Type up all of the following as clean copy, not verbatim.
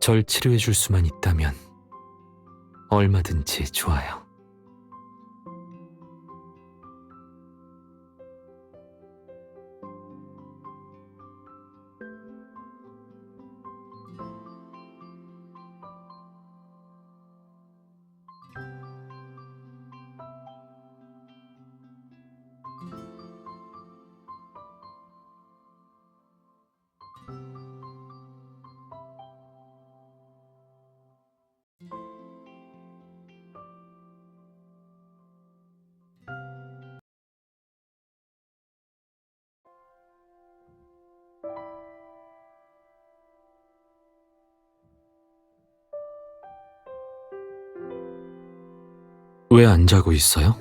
절 치료해 줄 수만 있다면 얼마든지 좋아요. 왜 안 자고 있어요?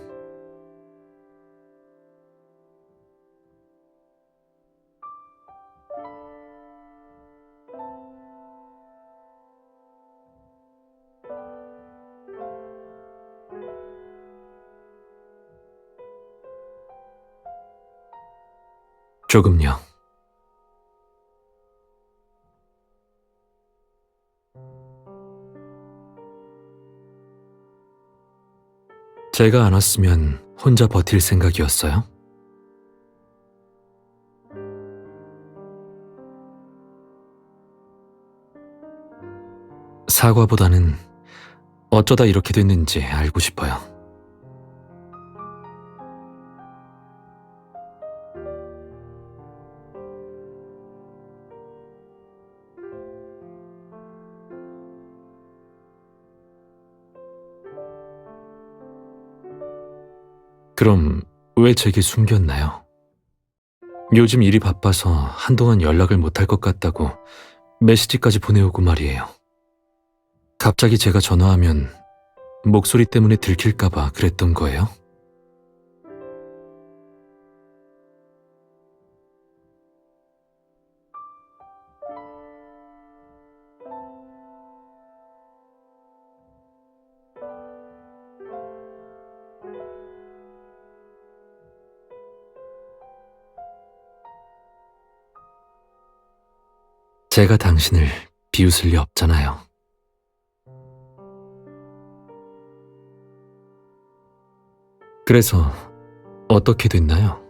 조금요. 제가 안 왔으면 혼자 버틸 생각이었어요? 사과보다는 어쩌다 이렇게 됐는지 알고 싶어요. 그럼 왜 제게 숨겼나요? 요즘 일이 바빠서 한동안 연락을 못할 것 같다고 메시지까지 보내오고 말이에요. 갑자기 제가 전화하면 목소리 때문에 들킬까봐 그랬던 거예요? 제가 당신을 비웃을 리 없잖아요. 그래서 어떻게 됐나요?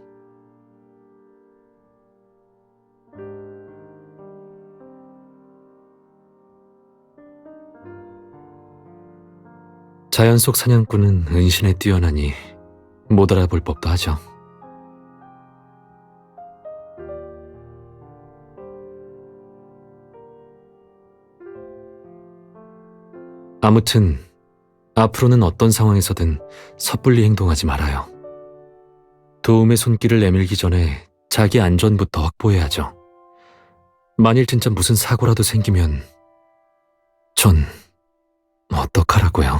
자연 속 사냥꾼은 은신에 뛰어나니 못 알아볼 법도 하죠. 아무튼 앞으로는 어떤 상황에서든 섣불리 행동하지 말아요. 도움의 손길을 내밀기 전에 자기 안전부터 확보해야죠. 만일 진짜 무슨 사고라도 생기면 전 어떡하라고요?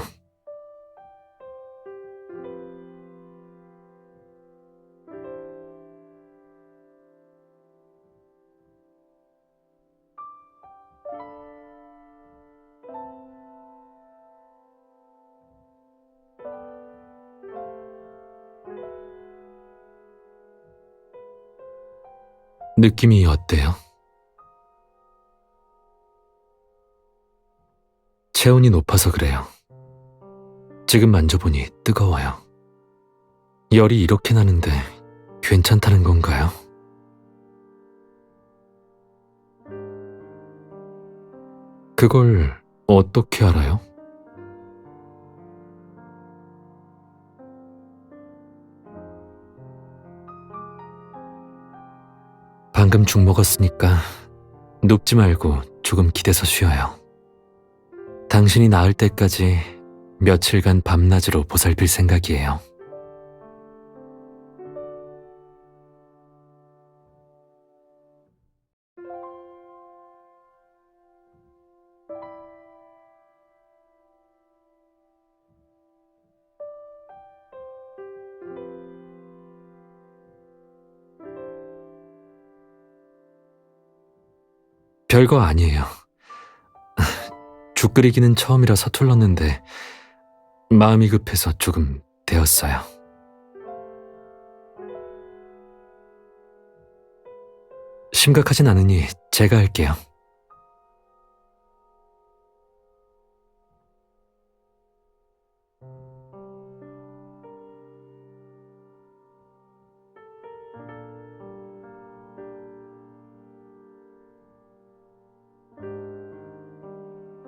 느낌이 어때요? 체온이 높아서 그래요. 지금 만져보니 뜨거워요. 열이 이렇게 나는데 괜찮다는 건가요? 그걸 어떻게 알아요? 방금 죽 먹었으니까 눕지 말고 조금 기대서 쉬어요. 당신이 나을 때까지 며칠간 밤낮으로 보살필 생각이에요. 별거 아니에요. 죽 끓이기는 처음이라 서툴렀는데 마음이 급해서 조금 데웠어요. 심각하진 않으니 제가 할게요.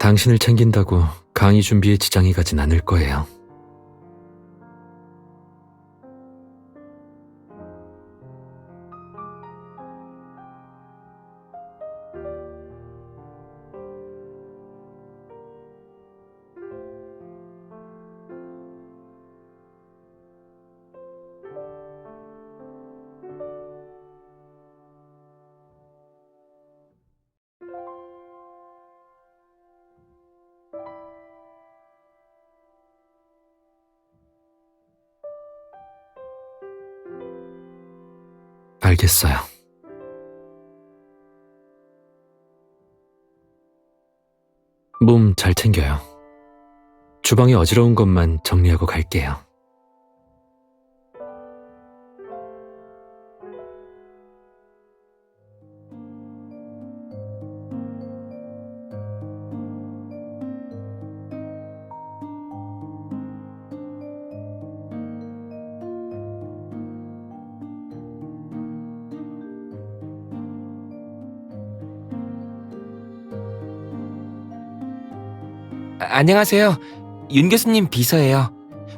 당신을 챙긴다고 강의 준비에 지장이 가진 않을 거예요. 알겠어요. 몸 잘 챙겨요. 주방에 어지러운 것만 정리하고 갈게요. 안녕하세요. 윤 교수님 비서예요.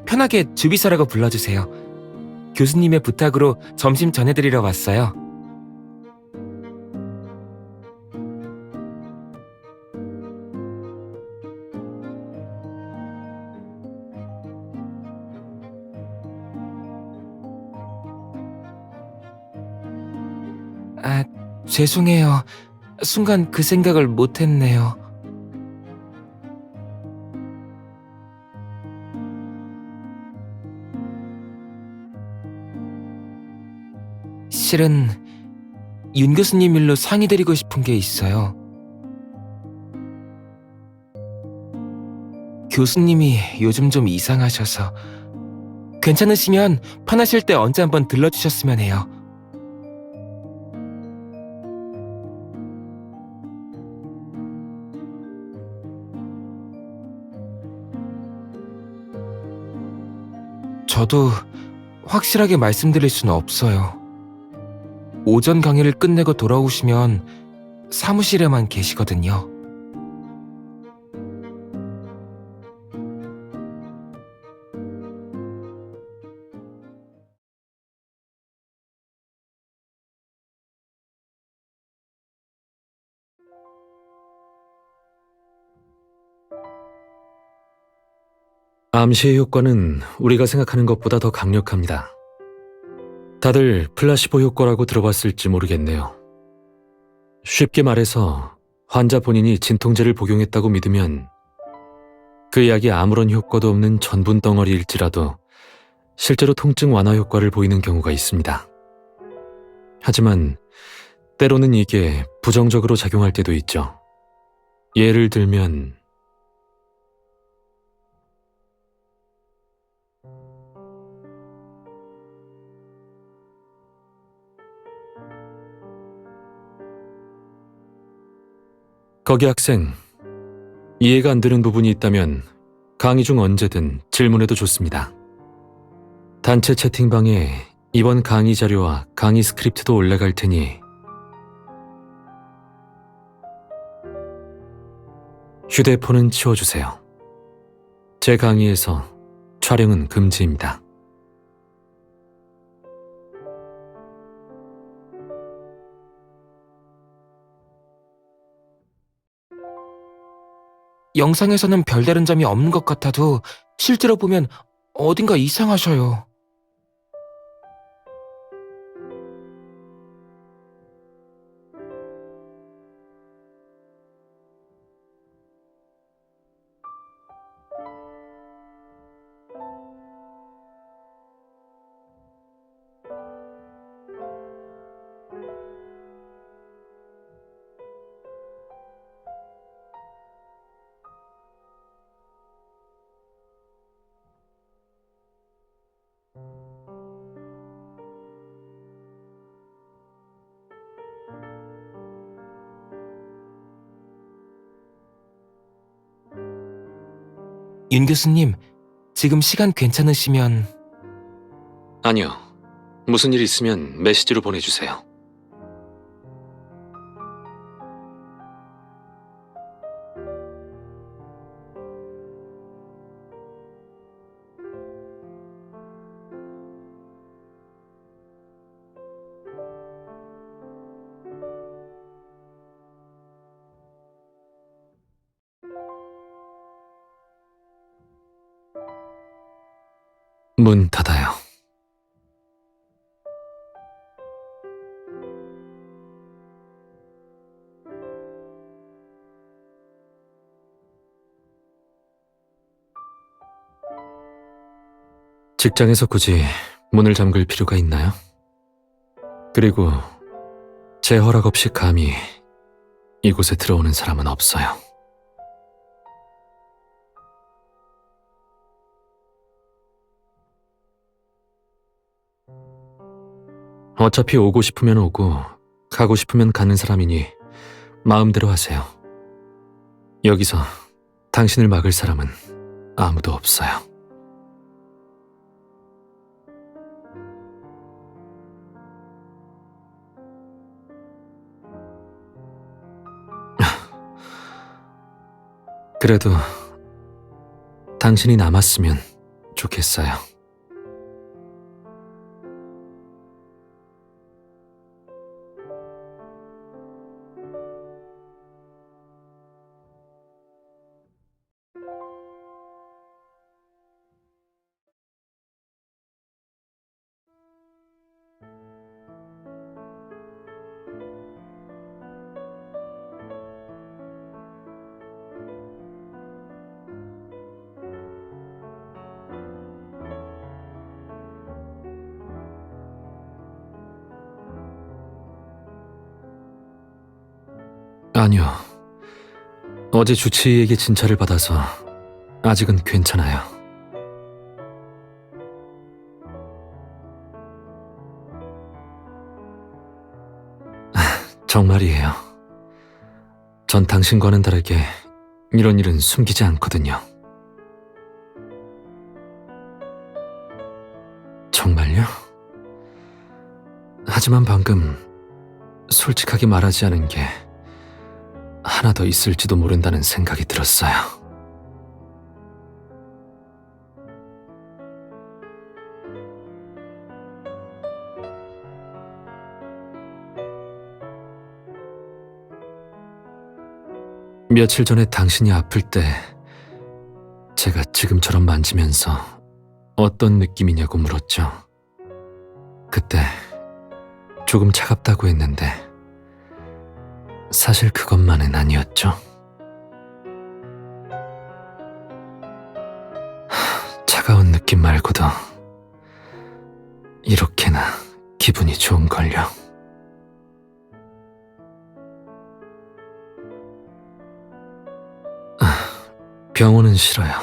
편하게 주비서라고 불러주세요. 교수님의 부탁으로 점심 전해드리러 왔어요. 아, 죄송해요. 순간 그 생각을 못했네요. 실은 윤 교수님 일로 상의드리고 싶은 게 있어요. 교수님이 요즘 좀 이상하셔서 괜찮으시면 편하실 때 언제 한번 들러주셨으면 해요. 저도 확실하게 말씀드릴 수는 없어요. 오전 강의를 끝내고 돌아오시면 사무실에만 계시거든요. 암시의 효과는 우리가 생각하는 것보다 더 강력합니다. 다들 플라시보 효과라고 들어봤을지 모르겠네요. 쉽게 말해서 환자 본인이 진통제를 복용했다고 믿으면 그 약이 아무런 효과도 없는 전분 덩어리일지라도 실제로 통증 완화 효과를 보이는 경우가 있습니다. 하지만 때로는 이게 부정적으로 작용할 때도 있죠. 예를 들면 거기 학생, 이해가 안 되는 부분이 있다면 강의 중 언제든 질문해도 좋습니다. 단체 채팅방에 이번 강의 자료와 강의 스크립트도 올라갈 테니 휴대폰은 치워주세요. 제 강의에서 촬영은 금지입니다. 영상에서는 별다른 점이 없는 것 같아도 실제로 보면 어딘가 이상하셔요. 윤 교수님, 지금 시간 괜찮으시면 아니요. 무슨 일 있으면 메시지로 보내주세요. 문 닫아요. 직장에서 굳이 문을 잠글 필요가 있나요? 그리고 제 허락 없이 감히 이곳에 들어오는 사람은 없어요. 어차피 오고 싶으면 오고 가고 싶으면 가는 사람이니 마음대로 하세요. 여기서 당신을 막을 사람은 아무도 없어요. 그래도 당신이 남았으면 좋겠어요. 아니요. 어제 주치의에게 진찰을 받아서 아직은 괜찮아요. 정말이에요. 전 당신과는 다르게 이런 일은 숨기지 않거든요. 정말요? 하지만 방금 솔직하게 말하지 않은 게 하나 더 있을지도 모른다는 생각이 들었어요. 며칠 전에 당신이 아플 때 제가 지금처럼 만지면서 어떤 느낌이냐고 물었죠. 그때 조금 차갑다고 했는데 사실 그것만은 아니었죠. 차가운 느낌 말고도 이렇게나 기분이 좋은걸요. 병원은 싫어요.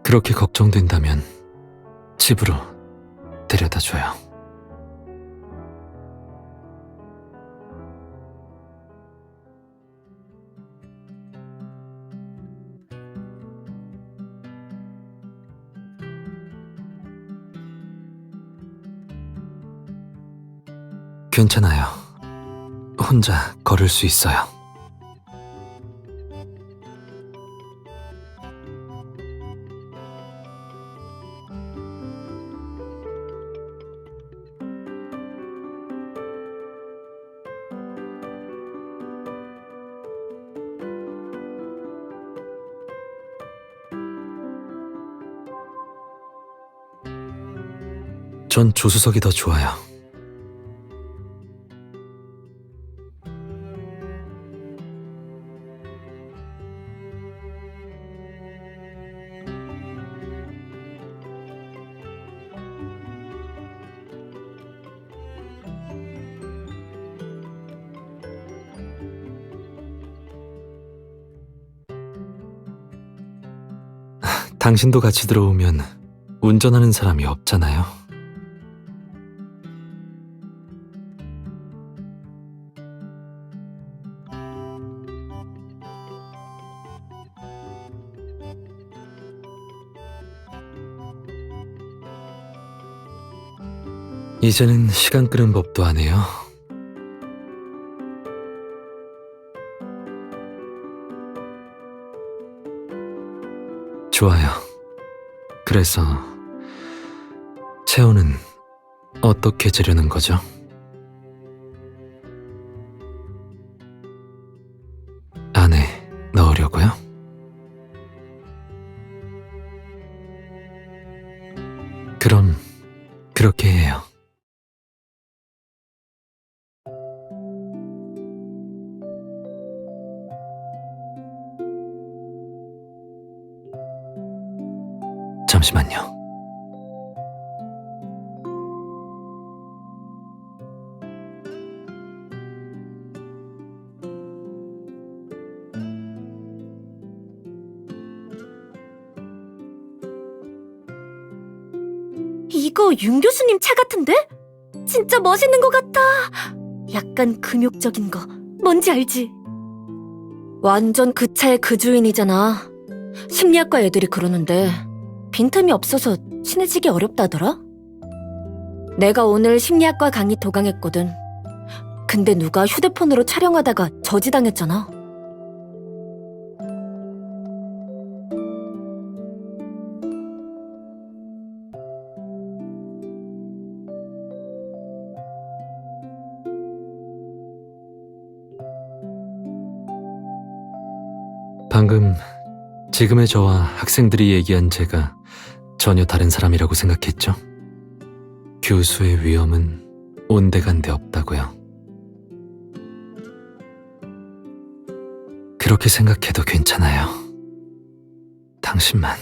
그렇게 걱정된다면 집으로 데려다줘요. 괜찮아요. 혼자 걸을 수 있어요. 전 조수석이 더 좋아요. 당신도 같이 들어오면 운전하는 사람이 없잖아요. 이제는 시간 끄는 법도 안 해요. 좋아요. 그래서 채호는 어떻게 재려는 거죠? 안에 넣으려고요? 그렇게 해요. 잠시만요. 이거 윤 교수님 차 같은데? 진짜 멋있는 것 같아. 약간 금욕적인 거. 뭔지 알지? 완전 그 차의 그 주인이잖아. 심리학과 애들이 그러는데 빈틈이 없어서 친해지기 어렵다더라? 내가 오늘 심리학과 강의 도강했거든. 근데 누가 휴대폰으로 촬영하다가 저지당했잖아. 방금 지금의 저와 학생들이 얘기한 제가 전혀 다른 사람이라고 생각했죠? 교수의 위험은 온데간데 없다고요. 그렇게 생각해도 괜찮아요. 당신만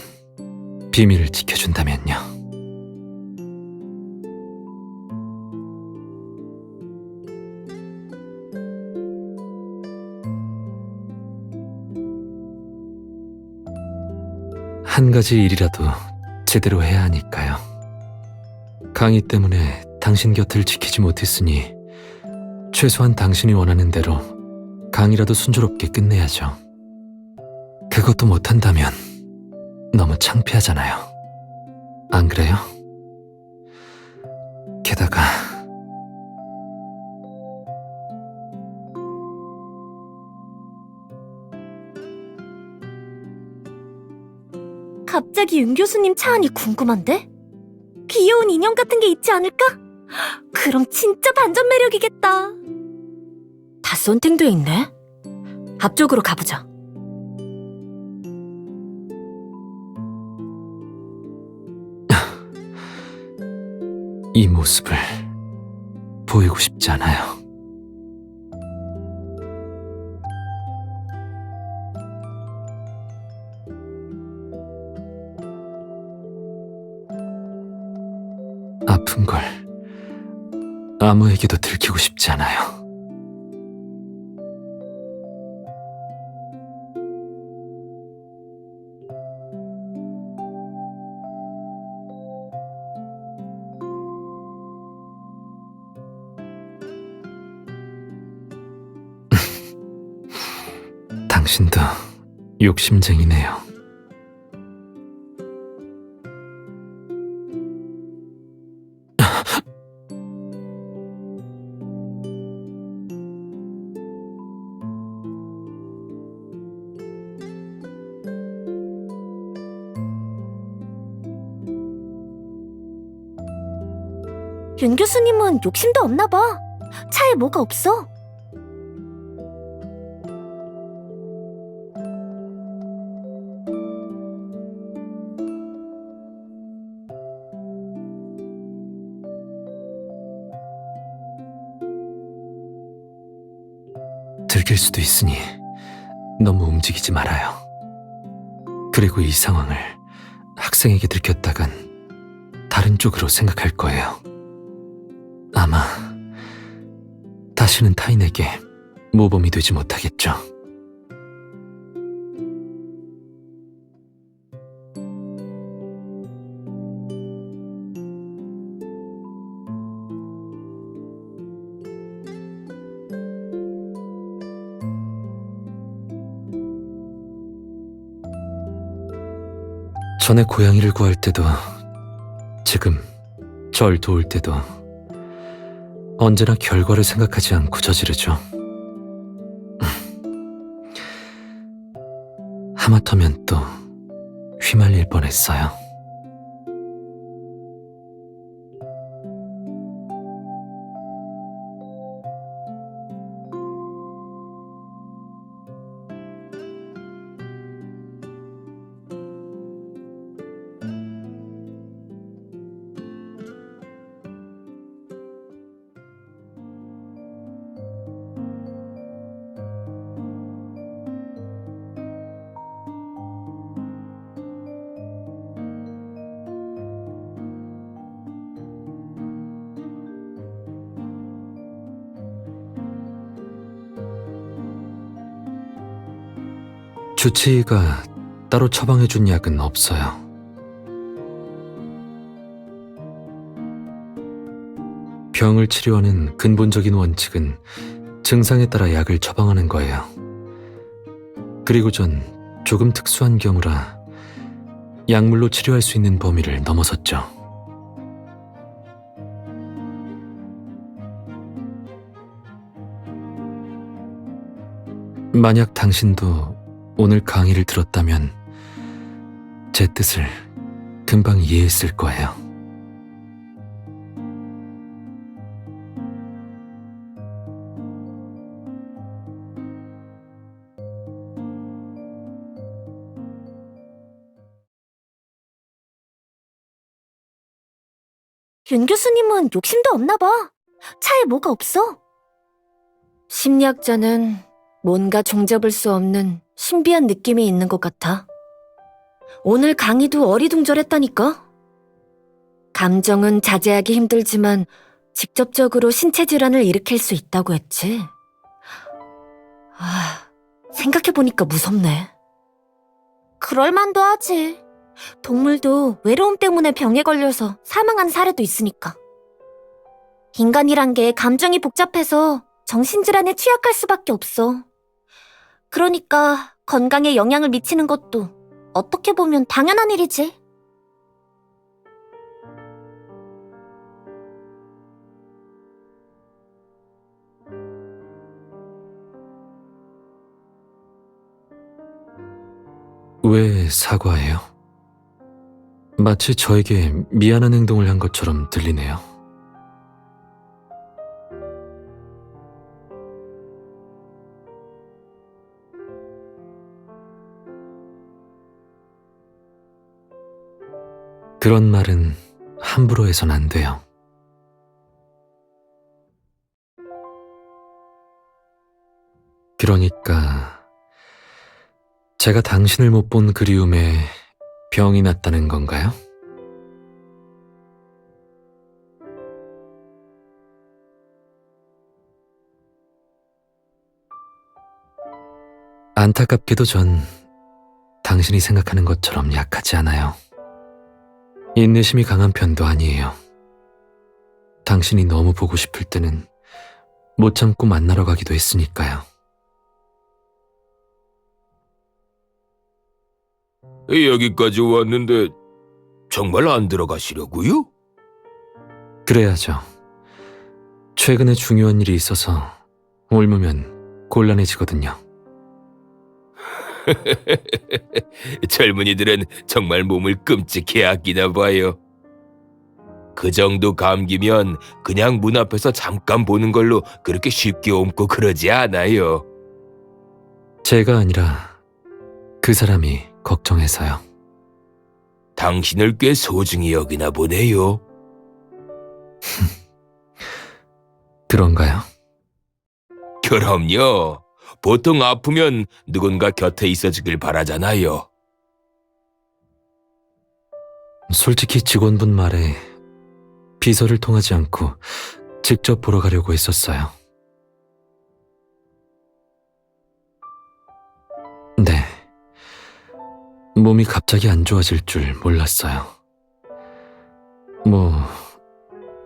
비밀을 지켜준다면요. 한 가지 일이라도 제대로 해야 하니까요. 강의 때문에 당신 곁을 지키지 못했으니 최소한 당신이 원하는 대로 강의라도 순조롭게 끝내야죠. 그것도 못한다면 너무 창피하잖아요. 안 그래요? 게다가 갑자기 윤 교수님 차 안이 궁금한데? 귀여운 인형 같은 게 있지 않을까? 그럼 진짜 반전 매력이겠다. 다 썬팅돼 있네? 앞쪽으로 가보자. 이 모습을 보이고 싶지 않아요. 아픈 걸 아무에게도 들키고 싶지 않아요. 당신도 욕심쟁이네요. 윤 교수님은 욕심도 없나 봐. 차에 뭐가 없어. 들킬 수도 있으니 너무 움직이지 말아요. 그리고 이 상황을 학생에게 들켰다간 다른 쪽으로 생각할 거예요. 아마 다시는 타인에게 모범이 되지 못하겠죠. 전에 고양이를 구할 때도 지금 절 도울 때도 언제나 결과를 생각하지 않고 저지르죠. 하마터면 또 휘말릴 뻔했어요. 주치의가 따로 처방해준 약은 없어요. 병을 치료하는 근본적인 원칙은 증상에 따라 약을 처방하는 거예요. 그리고 전 조금 특수한 경우라 약물로 치료할 수 있는 범위를 넘어섰죠. 만약 당신도 오늘 강의를 들었다면 제 뜻을 금방 이해했을 거예요. 윤 교수님은 욕심도 없나 봐. 차에 뭐가 없어? 심리학자는 뭔가 종잡을 수 없는 신비한 느낌이 있는 것 같아. 오늘 강의도 어리둥절했다니까. 감정은 자제하기 힘들지만 직접적으로 신체 질환을 일으킬 수 있다고 했지. 생각해보니까 무섭네. 그럴만도 하지. 동물도 외로움 때문에 병에 걸려서 사망한 사례도 있으니까. 인간이란 게 감정이 복잡해서 정신질환에 취약할 수밖에 없어. 그러니까 건강에 영향을 미치는 것도 어떻게 보면 당연한 일이지. 왜 사과해요? 마치 저에게 미안한 행동을 한 것처럼 들리네요. 그런 말은 함부로 해선 안 돼요. 그러니까 제가 당신을 못 본 그리움에 병이 났다는 건가요? 안타깝게도 전 당신이 생각하는 것처럼 약하지 않아요. 인내심이 강한 편도 아니에요. 당신이 너무 보고 싶을 때는 못 참고 만나러 가기도 했으니까요. 여기까지 왔는데 정말 안 들어가시려고요? 그래야죠. 최근에 중요한 일이 있어서 옮으면 곤란해지거든요. 젊은이들은 정말 몸을 끔찍해 아끼나 봐요. 그 정도 감기면 그냥 문 앞에서 잠깐 보는 걸로 그렇게 쉽게 옮고 그러지 않아요. 제가 아니라 그 사람이 걱정해서요. 당신을 꽤 소중히 여기나 보네요. 그런가요? 그럼요. 보통 아프면 누군가 곁에 있어주길 바라잖아요. 솔직히 직원분 말에 비서를 통하지 않고 직접 보러 가려고 했었어요. 네. 몸이 갑자기 안 좋아질 줄 몰랐어요.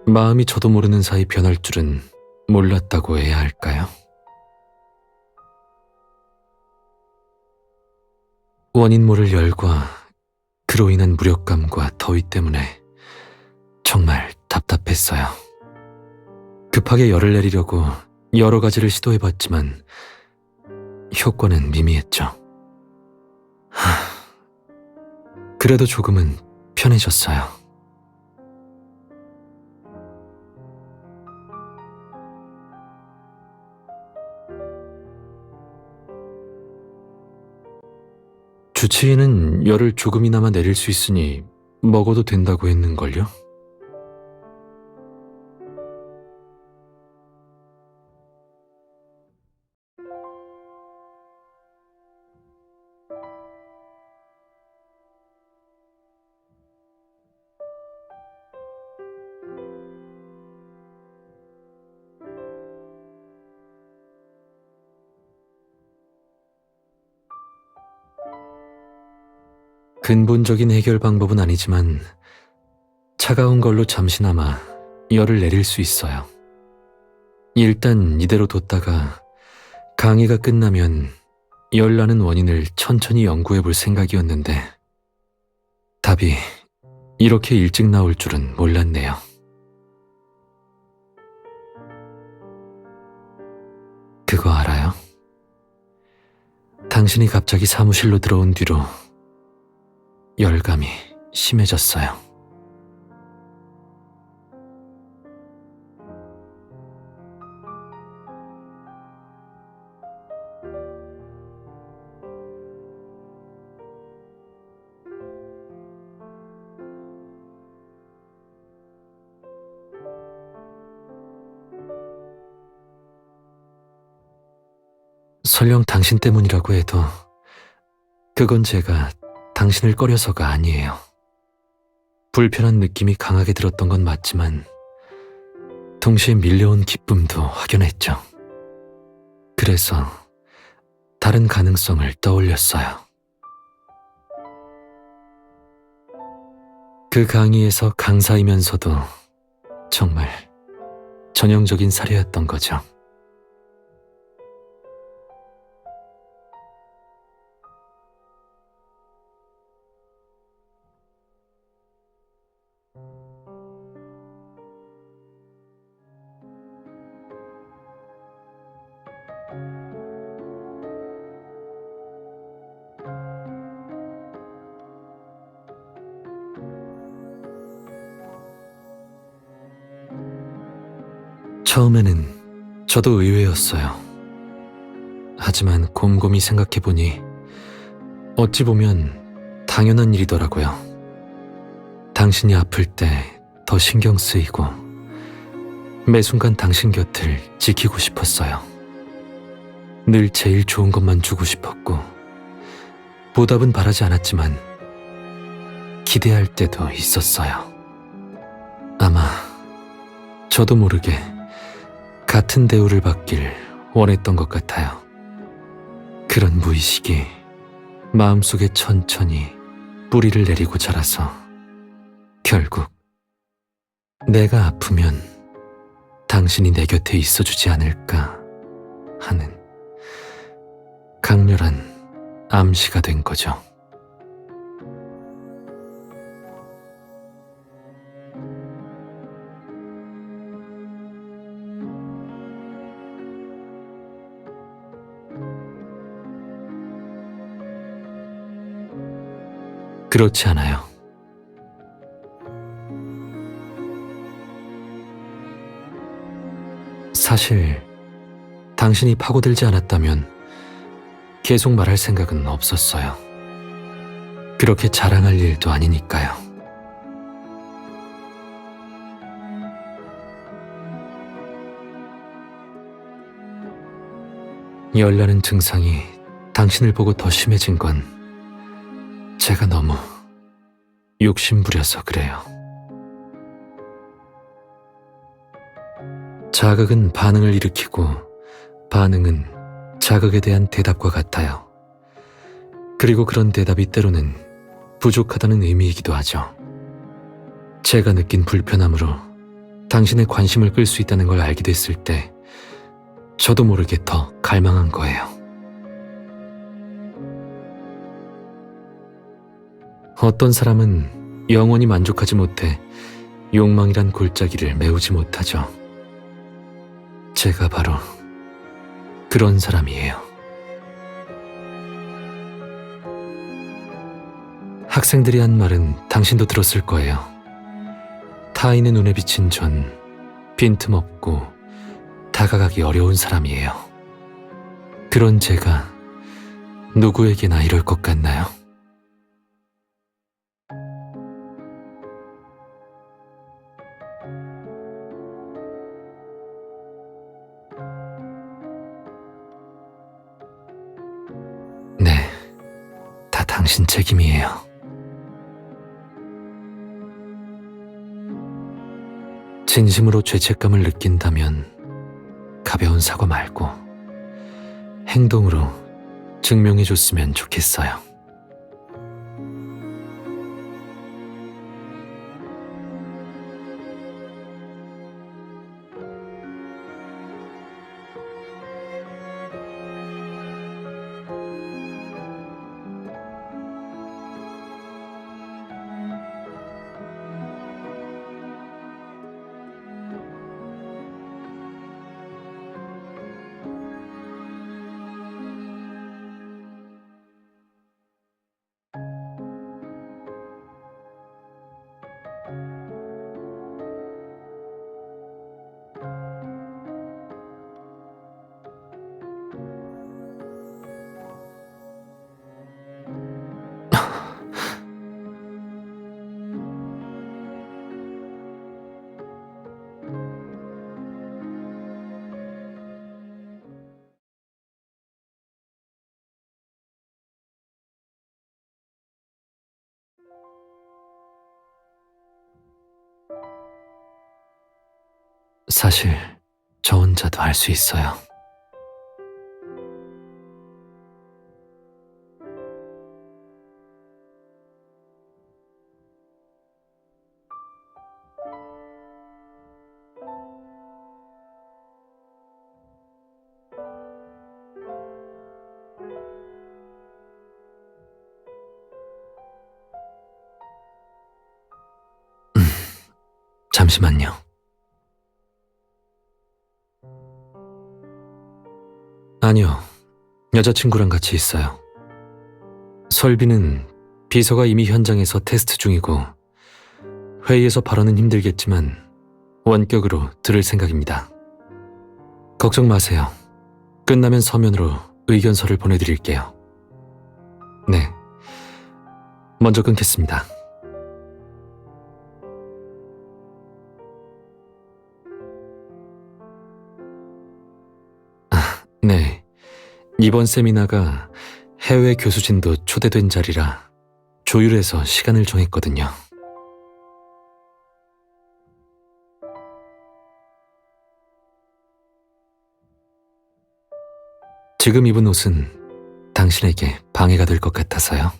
마음이 저도 모르는 사이 변할 줄은 몰랐다고 해야 할까요? 원인 모를 열과 그로 인한 무력감과 더위 때문에 정말 답답했어요. 급하게 열을 내리려고 여러 가지를 시도해봤지만 효과는 미미했죠. 그래도 조금은 편해졌어요. 주치의는 열을 조금이나마 내릴 수 있으니 먹어도 된다고 했는걸요? 근본적인 해결 방법은 아니지만 차가운 걸로 잠시나마 열을 내릴 수 있어요. 일단 이대로 뒀다가 강의가 끝나면 열 나는 원인을 천천히 연구해 볼 생각이었는데 답이 이렇게 일찍 나올 줄은 몰랐네요. 그거 알아요? 당신이 갑자기 사무실로 들어온 뒤로 열감이 심해졌어요. 설령 당신 때문이라고 해도 그건 제가 당신을 꺼려서가 아니에요. 불편한 느낌이 강하게 들었던 건 맞지만 동시에 밀려온 기쁨도 확연했죠. 그래서 다른 가능성을 떠올렸어요. 그 강의에서 강사이면서도 정말 전형적인 사례였던 거죠. 처음에는 저도 의외였어요. 하지만 곰곰이 생각해보니 어찌 보면 당연한 일이더라고요. 당신이 아플 때 더 신경 쓰이고 매 순간 당신 곁을 지키고 싶었어요. 늘 제일 좋은 것만 주고 싶었고 보답은 바라지 않았지만 기대할 때도 있었어요. 아마 저도 모르게 같은 대우를 받길 원했던 것 같아요. 그런 무의식이 마음속에 천천히 뿌리를 내리고 자라서 결국 내가 아프면 당신이 내 곁에 있어주지 않을까 하는 강렬한 암시가 된 거죠. 그렇지 않아요. 사실 당신이 파고들지 않았다면 계속 말할 생각은 없었어요. 그렇게 자랑할 일도 아니니까요. 열나는 증상이 당신을 보고 더 심해진 건 제가 너무 욕심부려서 그래요. 자극은 반응을 일으키고 반응은 자극에 대한 대답과 같아요. 그리고 그런 대답이 때로는 부족하다는 의미이기도 하죠. 제가 느낀 불편함으로 당신의 관심을 끌 수 있다는 걸 알게 됐을 때 저도 모르게 더 갈망한 거예요. 어떤 사람은 영원히 만족하지 못해 욕망이란 골짜기를 메우지 못하죠. 제가 바로 그런 사람이에요. 학생들이 한 말은 당신도 들었을 거예요. 타인의 눈에 비친 전 빈틈없고 다가가기 어려운 사람이에요. 그런 제가 누구에게나 이럴 것 같나요? 네, 다 당신 책임이에요. 진심으로 죄책감을 느낀다면 가벼운 사과 말고 행동으로 증명해줬으면 좋겠어요. 사실 저 혼자도 알 수 있어요. 잠시만요. 아니요, 여자친구랑 같이 있어요. 설비는 비서가 이미 현장에서 테스트 중이고 회의에서 발언은 힘들겠지만 원격으로 들을 생각입니다. 걱정 마세요. 끝나면 서면으로 의견서를 보내드릴게요. 네, 먼저 끊겠습니다. 네, 이번 세미나가 해외 교수진도 초대된 자리라 조율해서 시간을 정했거든요. 지금 입은 옷은 당신에게 방해가 될 것 같아서요.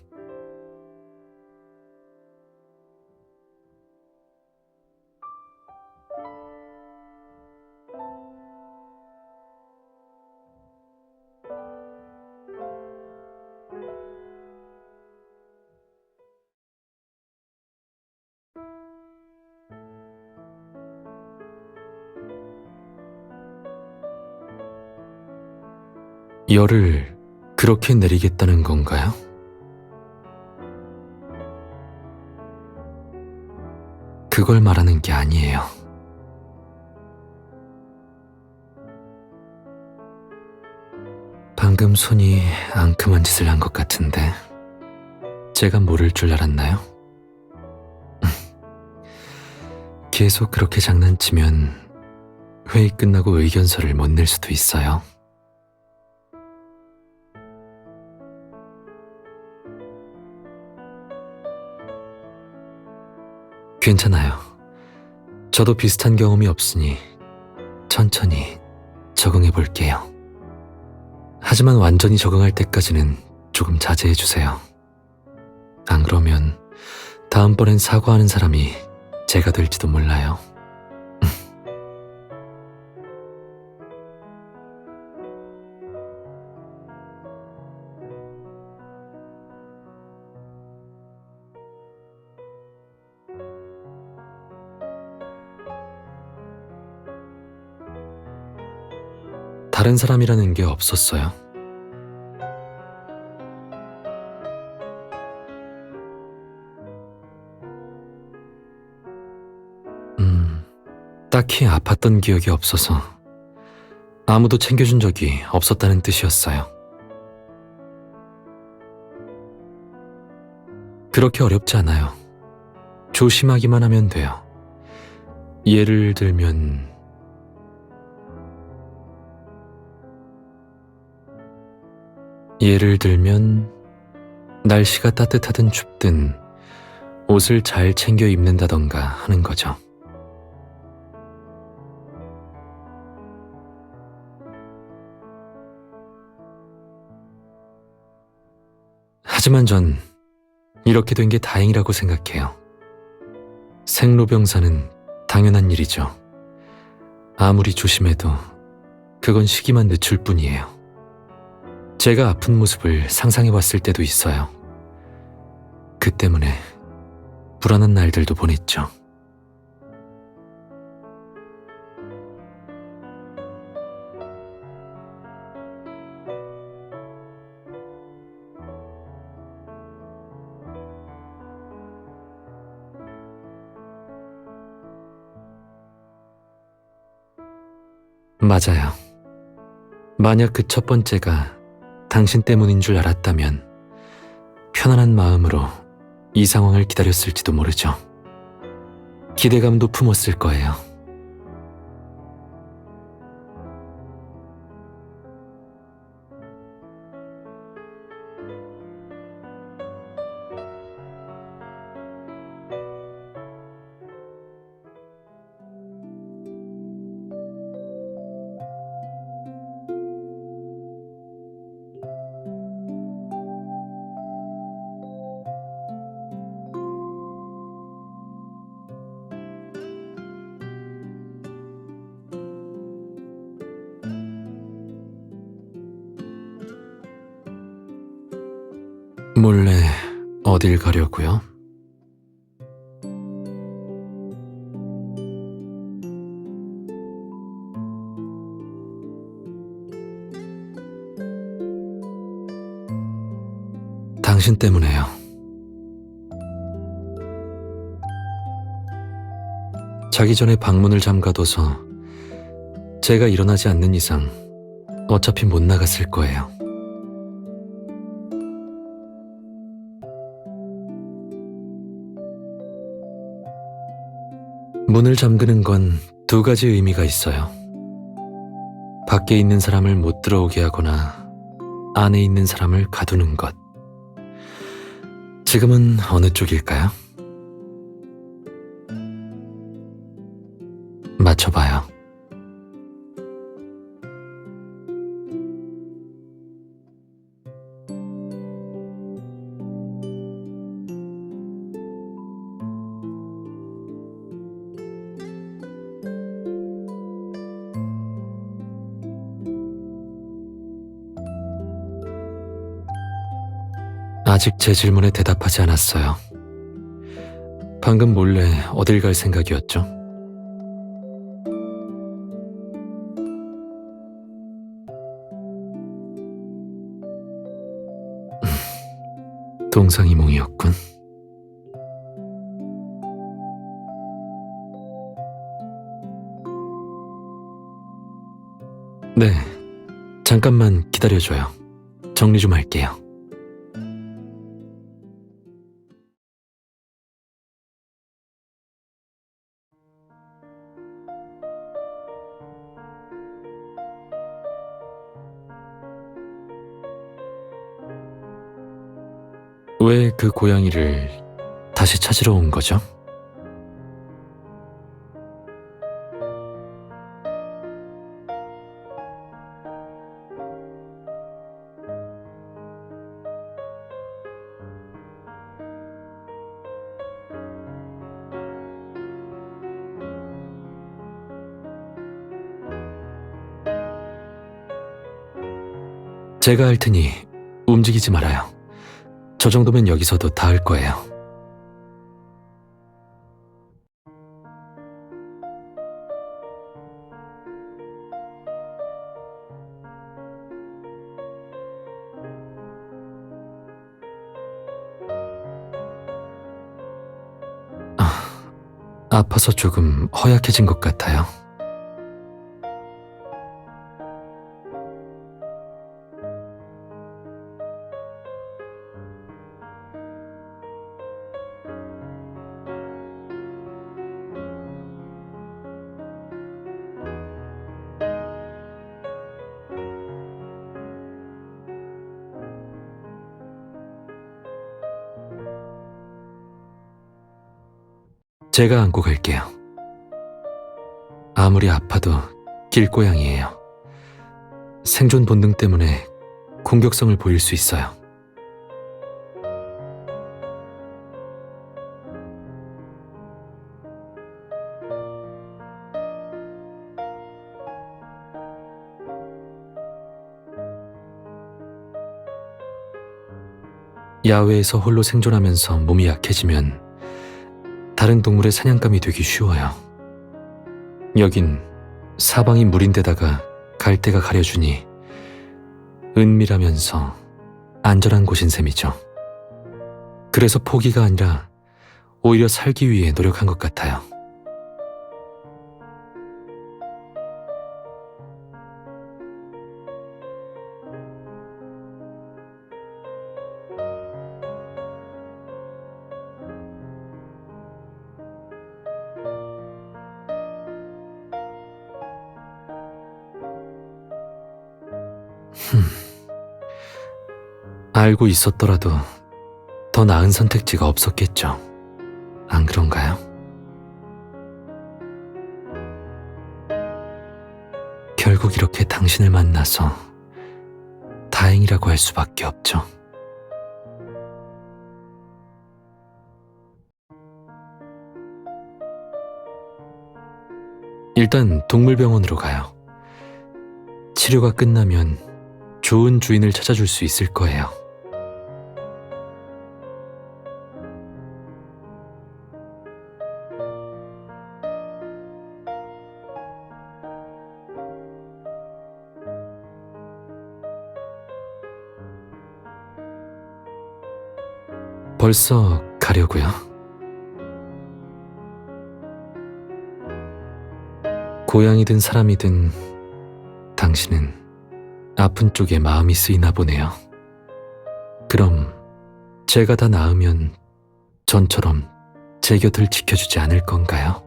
열을 그렇게 내리겠다는 건가요? 그걸 말하는 게 아니에요. 방금 손이 앙큼한 짓을 한 것 같은데 제가 모를 줄 알았나요? 계속 그렇게 장난치면 회의 끝나고 의견서를 못 낼 수도 있어요. 괜찮아요. 저도 비슷한 경험이 없으니 천천히 적응해 볼게요. 하지만 완전히 적응할 때까지는 조금 자제해 주세요. 안 그러면 다음번엔 사과하는 사람이 제가 될지도 몰라요. 다른 사람이라는 게 없었어요. 딱히 아팠던 기억이 없어서 아무도 챙겨준 적이 없었다는 뜻이었어요. 그렇게 어렵지 않아요. 조심하기만 하면 돼요. 예를 들면 날씨가 따뜻하든 춥든 옷을 잘 챙겨 입는다던가 하는 거죠. 하지만 전 이렇게 된 게 다행이라고 생각해요. 생로병사는 당연한 일이죠. 아무리 조심해도 그건 시기만 늦출 뿐이에요. 제가 아픈 모습을 상상해 봤을 때도 있어요. 그 때문에 불안한 날들도 보냈죠. 맞아요. 만약 그 첫 번째가 당신 때문인 줄 알았다면 편안한 마음으로 이 상황을 기다렸을지도 모르죠. 기대감도 품었을 거예요. 몰래 어딜 가려고요? 당신 때문에요. 자기 전에 방문을 잠가둬서 제가 일어나지 않는 이상 어차피 못 나갔을 거예요. 문을 잠그는 건 두 가지 의미가 있어요. 밖에 있는 사람을 못 들어오게 하거나 안에 있는 사람을 가두는 것. 지금은 어느 쪽일까요? 맞춰봐요. 아직 제 질문에 대답하지 않았어요. 방금 몰래 어딜 갈 생각이었죠? 동상이몽이었군. 네, 잠깐만 기다려줘요. 정리 좀 할게요. 왜 그 고양이를 다시 찾으러 온 거죠? 제가 할 테니 움직이지 말아요. 저 정도면 여기서도 다 할 거예요. 아파서 조금 허약해진 것 같아요. 제가 안고 갈게요. 아무리 아파도 길고양이에요. 생존 본능 때문에 공격성을 보일 수 있어요. 야외에서 홀로 생존하면서 몸이 약해지면 다른 동물의 사냥감이 되기 쉬워요. 여긴 사방이 물인데다가 갈대가 가려주니 은밀하면서 안전한 곳인 셈이죠. 그래서 포기가 아니라 오히려 살기 위해 노력한 것 같아요. 알고 있었더라도 더 나은 선택지가 없었겠죠. 안 그런가요? 결국 이렇게 당신을 만나서 다행이라고 할 수밖에 없죠. 일단 동물병원으로 가요. 치료가 끝나면 좋은 주인을 찾아줄 수 있을 거예요. 벌써 가려고요. 고양이든 사람이든 당신은 아픈 쪽에 마음이 쓰이나 보네요. 그럼 제가 다 나으면 전처럼 제 곁을 지켜주지 않을 건가요?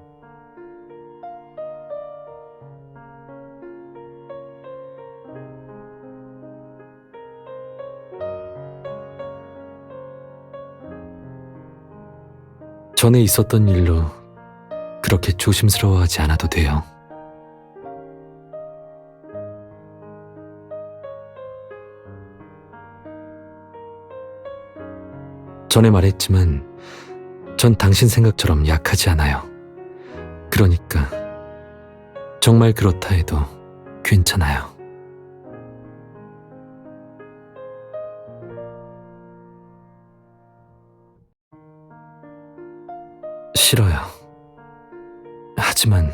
전에 있었던 일로 그렇게 조심스러워하지 않아도 돼요. 전에 말했지만 전 당신 생각처럼 약하지 않아요. 그러니까 정말 그렇다 해도 괜찮아요. 싫어요. 하지만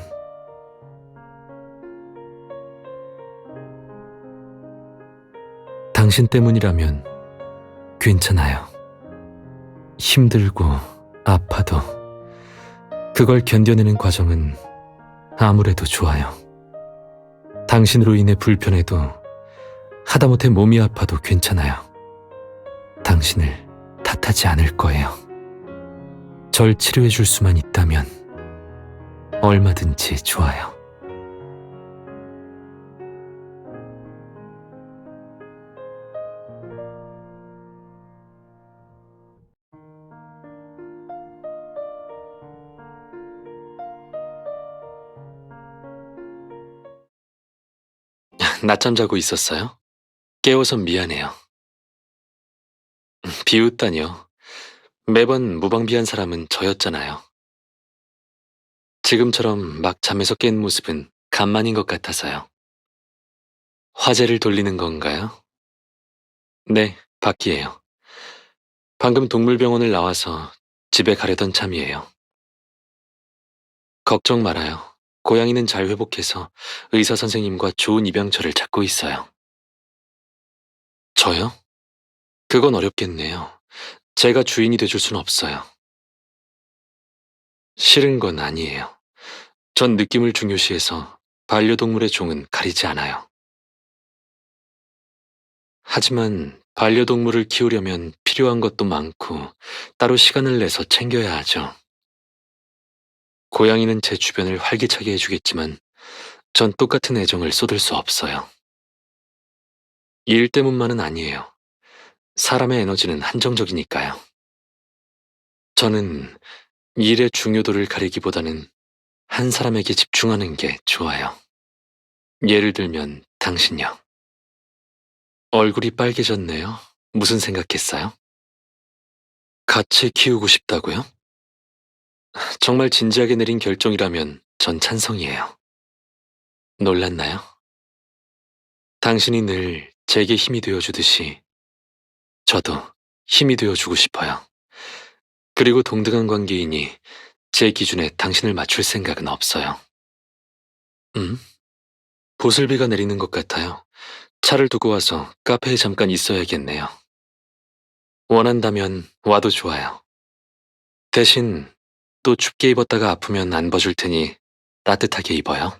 당신 때문이라면 괜찮아요. 힘들고 아파도 그걸 견뎌내는 과정은 아무래도 좋아요. 당신으로 인해 불편해도 하다못해 몸이 아파도 괜찮아요. 당신을 탓하지 않을 거예요. 절 치료해 줄 수만 있다면 얼마든지 좋아요. 낮잠 자고 있었어요? 깨워서 미안해요. 비웃다니요. 매번 무방비한 사람은 저였잖아요. 지금처럼 막 잠에서 깬 모습은 간만인 것 같아서요. 화제를 돌리는 건가요? 네, 밖이에요. 방금 동물병원을 나와서 집에 가려던 참이에요. 걱정 말아요. 고양이는 잘 회복해서 의사 선생님과 좋은 입양처를 찾고 있어요. 저요? 그건 어렵겠네요. 제가 주인이 돼줄 순 없어요. 싫은 건 아니에요. 전 느낌을 중요시해서 반려동물의 종은 가리지 않아요. 하지만 반려동물을 키우려면 필요한 것도 많고 따로 시간을 내서 챙겨야 하죠. 고양이는 제 주변을 활기차게 해주겠지만 전 똑같은 애정을 쏟을 수 없어요. 일 때문만은 아니에요. 사람의 에너지는 한정적이니까요. 저는 일의 중요도를 가리기보다는 한 사람에게 집중하는 게 좋아요. 예를 들면 당신요. 얼굴이 빨개졌네요. 무슨 생각했어요? 같이 키우고 싶다고요? 정말 진지하게 내린 결정이라면 전 찬성이에요. 놀랐나요? 당신이 늘 제게 힘이 되어주듯이 저도 힘이 되어주고 싶어요. 그리고 동등한 관계이니 제 기준에 당신을 맞출 생각은 없어요. 보슬비가 내리는 것 같아요. 차를 두고 와서 카페에 잠깐 있어야겠네요. 원한다면 와도 좋아요. 대신 또 춥게 입었다가 아프면 안 봐줄 테니 따뜻하게 입어요.